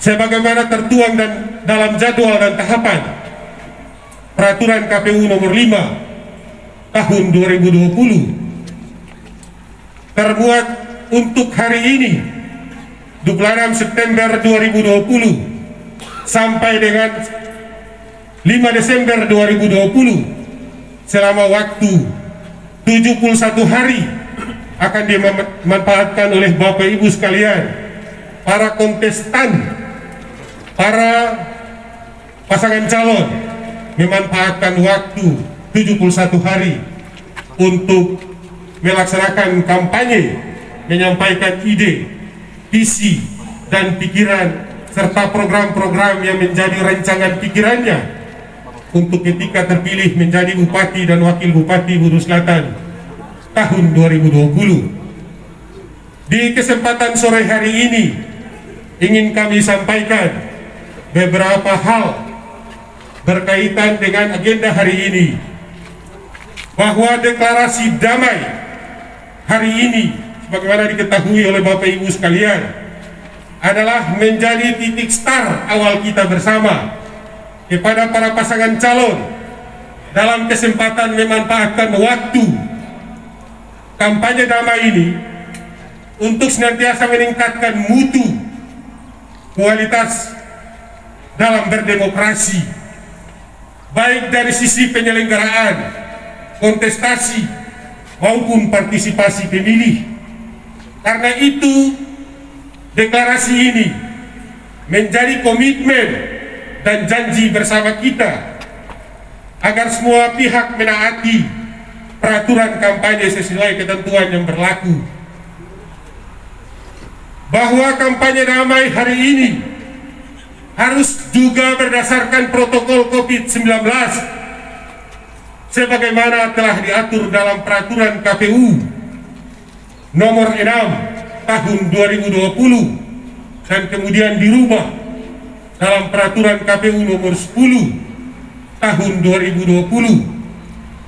sebagaimana tertuang dan dalam jadwal dan tahapan Peraturan KPU nomor 5 tahun 2020 termuat untuk hari ini 26 September 2020 sampai dengan 5 Desember 2020 selama waktu 71 hari akan dimanfaatkan oleh Bapak Ibu sekalian, para kontestan, para pasangan calon memanfaatkan waktu 71 hari untuk melaksanakan kampanye, menyampaikan ide, visi, dan pikiran serta program-program yang menjadi rancangan pikirannya untuk ketika terpilih menjadi Bupati dan Wakil Bupati Buru Selatan tahun 2020. Di kesempatan sore hari ini ingin kami sampaikan beberapa hal berkaitan dengan agenda hari ini, bahwa deklarasi damai hari ini sebagaimana diketahui oleh Bapak Ibu sekalian adalah menjadi titik start awal kita bersama kepada para pasangan calon dalam kesempatan memanfaatkan waktu kampanye damai ini untuk senantiasa meningkatkan mutu kualitas dalam berdemokrasi, baik dari sisi penyelenggaraan, kontestasi, maupun partisipasi pemilih. Karena itu, deklarasi ini menjadi komitmen dan janji bersama kita agar semua pihak menaati peraturan kampanye sesuai ketentuan yang berlaku. Bahwa kampanye damai hari ini harus juga berdasarkan protokol COVID-19 sebagaimana telah diatur dalam peraturan KPU nomor 6 tahun 2020 dan kemudian dirubah dalam peraturan KPU nomor 10 tahun 2020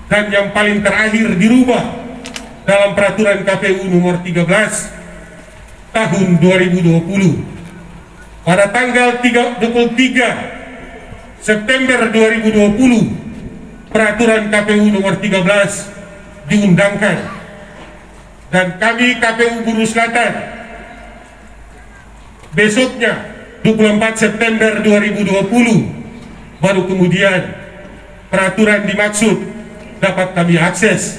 dan yang paling terakhir dirubah dalam peraturan KPU nomor 13 tahun 2020. Pada tanggal 23 September 2020 peraturan KPU nomor 13 diundangkan, dan kami KPU Buru Selatan besoknya 24 September 2020 baru kemudian peraturan dimaksud dapat kami akses,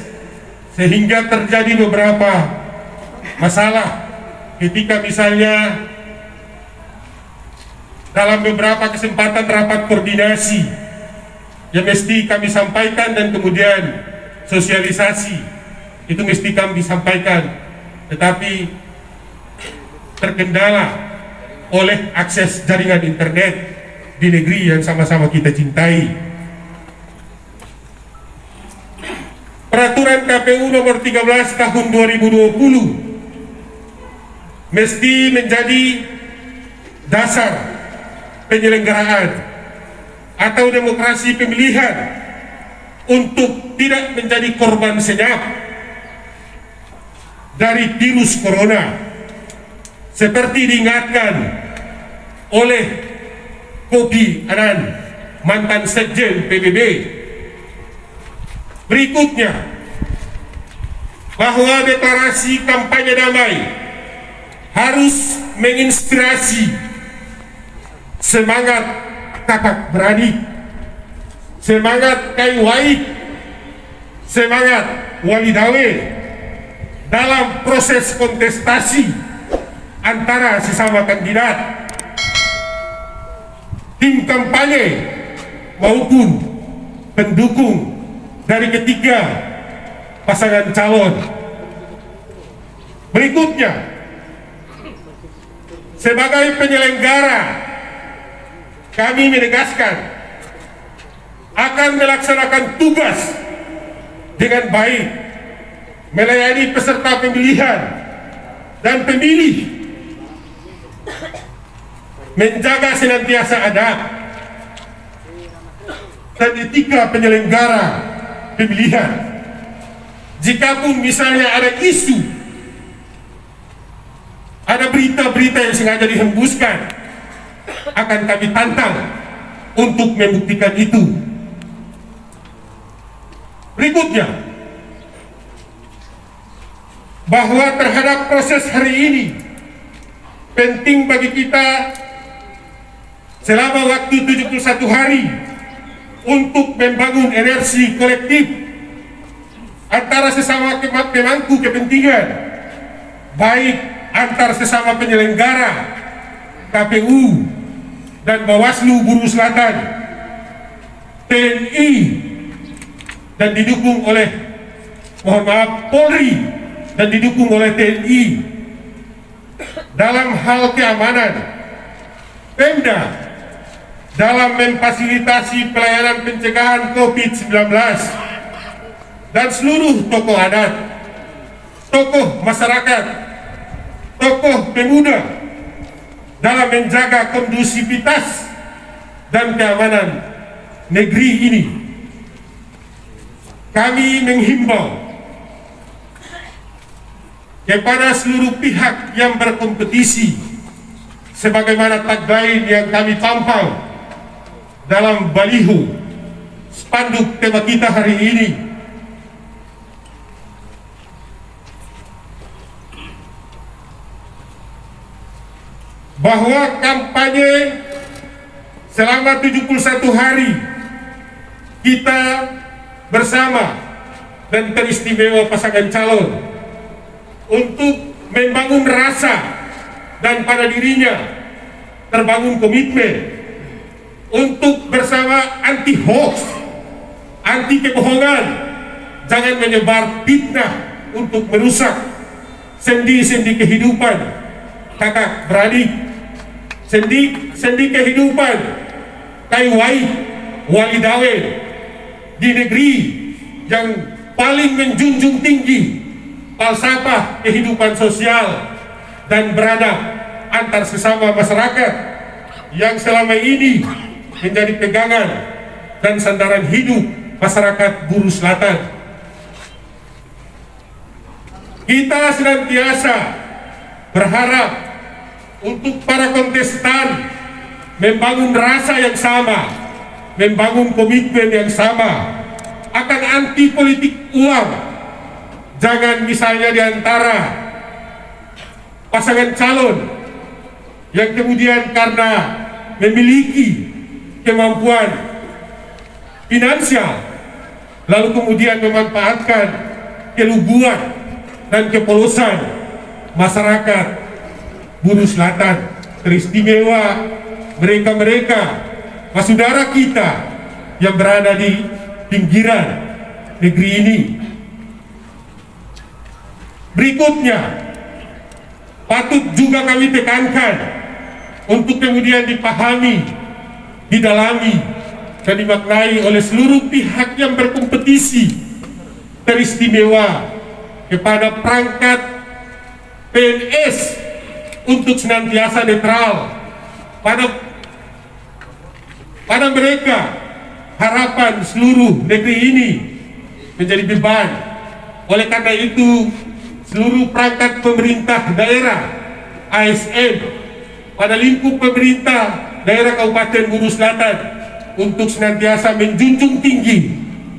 sehingga terjadi beberapa masalah ketika misalnya dalam beberapa kesempatan rapat koordinasi yang mesti kami sampaikan dan kemudian sosialisasi itu mesti kami sampaikan, tetapi terkendala oleh akses jaringan internet di negeri yang sama-sama kita cintai. Peraturan KPU nomor 13 tahun 2020 mesti menjadi dasar penyelenggaraan atau demokrasi pemilihan untuk tidak menjadi korban senyap dari virus corona, seperti diingatkan oleh Kopi Anand, mantan Sekjen PBB. Berikutnya, bahwa deklarasi kampanye damai harus menginspirasi semangat kakak beradik, semangat kai waik, semangat walidawe dalam proses kontestasi antara sesama kandidat, tim kampanye maupun pendukung dari ketiga pasangan calon. Berikutnya, sebagai penyelenggara kami menegaskan akan melaksanakan tugas dengan baik, melayani peserta pemilihan dan pemilih, menjaga senantiasa adab dan etika penyelenggara pemilihan. Jikapun misalnya ada isu, ada berita-berita yang sengaja dihembuskan akan kami tantang untuk membuktikan itu. Berikutnya, bahwa terhadap proses hari ini penting bagi kita selama waktu 71 hari untuk membangun energi kolektif antara sesama pemangku kepentingan, baik antar sesama penyelenggara KPU dan Bawaslu Buru Selatan, TNI, dan didukung oleh, mohon maaf, Polri dan didukung oleh TNI dalam hal keamanan, Pemda dalam memfasilitasi pelayanan pencegahan COVID-19, dan seluruh tokoh adat, tokoh masyarakat, tokoh pemuda dalam menjaga kondusivitas dan keamanan negeri ini. Kami menghimbau kepada seluruh pihak yang berkompetisi, sebagaimana tagline yang kami tampal dalam baliho spanduk tema kita hari ini, bahwa kampanye selama 71 hari kita bersama dan teristimewa pasangan calon untuk membangun rasa dan pada dirinya terbangun komitmen untuk bersama anti hoax, anti kebohongan, jangan menyebar fitnah untuk merusak sendi-sendi kehidupan kakak beradik, sendi kehidupan kaiwai wali dawen di negeri yang paling menjunjung tinggi falsafah kehidupan sosial dan beradab antar sesama masyarakat yang selama ini menjadi pegangan dan sandaran hidup masyarakat Buru Selatan. Kita senantiasa berharap untuk para kontestan membangun rasa yang sama, membangun komitmen yang sama akan anti politik uang. Jangan misalnya diantara pasangan calon yang kemudian karena memiliki kemampuan finansial lalu kemudian memanfaatkan keluguan dan kepolosan masyarakat Buru Selatan, teristimewa mereka-mereka saudara kita yang berada di pinggiran negeri ini. Berikutnya, patut juga kami tekankan untuk kemudian dipahami, didalami, dan dimaknai oleh seluruh pihak yang berkompetisi teristimewa kepada perangkat PNS untuk senantiasa netral pada mereka. Harapan seluruh negeri ini menjadi beban. Oleh karena itu, seluruh perangkat pemerintah daerah ASN pada lingkup pemerintah daerah Kabupaten Buru Selatan untuk senantiasa menjunjung tinggi,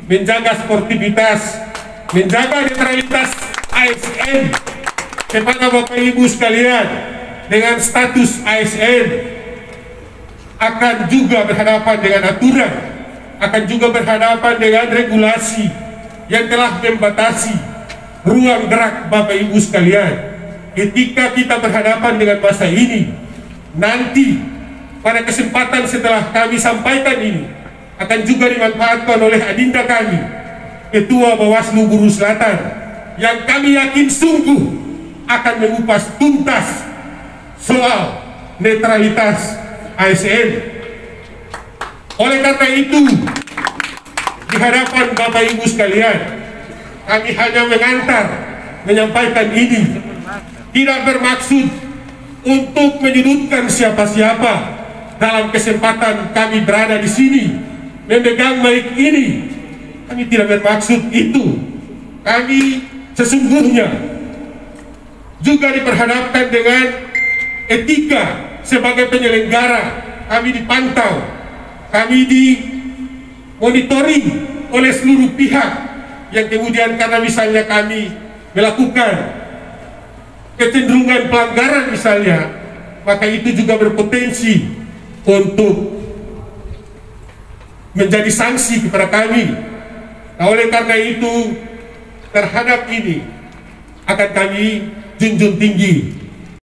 menjaga sportivitas, menjaga netralitas ASN kepada Bapak Ibu sekalian. Dengan status ASN akan juga berhadapan dengan aturan, akan juga berhadapan dengan regulasi yang telah membatasi ruang gerak Bapak Ibu sekalian. Ketika kita berhadapan dengan masa ini, nanti pada kesempatan setelah kami sampaikan ini akan juga dimanfaatkan oleh adinda kami, Ketua Bawaslu Buru Selatan, yang kami yakin sungguh akan mengupas tuntas soal netralitas ASN. Oleh karena itu, di hadapan Bapak Ibu sekalian, kami hanya menyampaikan ini, tidak bermaksud untuk menyudutkan siapa-siapa. Dalam kesempatan kami berada di sini, memegang mic ini, kami tidak bermaksud itu. Kami sesungguhnya juga diperhadapkan dengan etika sebagai penyelenggara kami dipantau, kami dimonitoring oleh seluruh pihak, yang kemudian karena misalnya kami melakukan kecenderungan pelanggaran misalnya, maka itu juga berpotensi untuk menjadi sanksi kepada kami. Nah, oleh karena itu terhadap ini akan kami junjung tinggi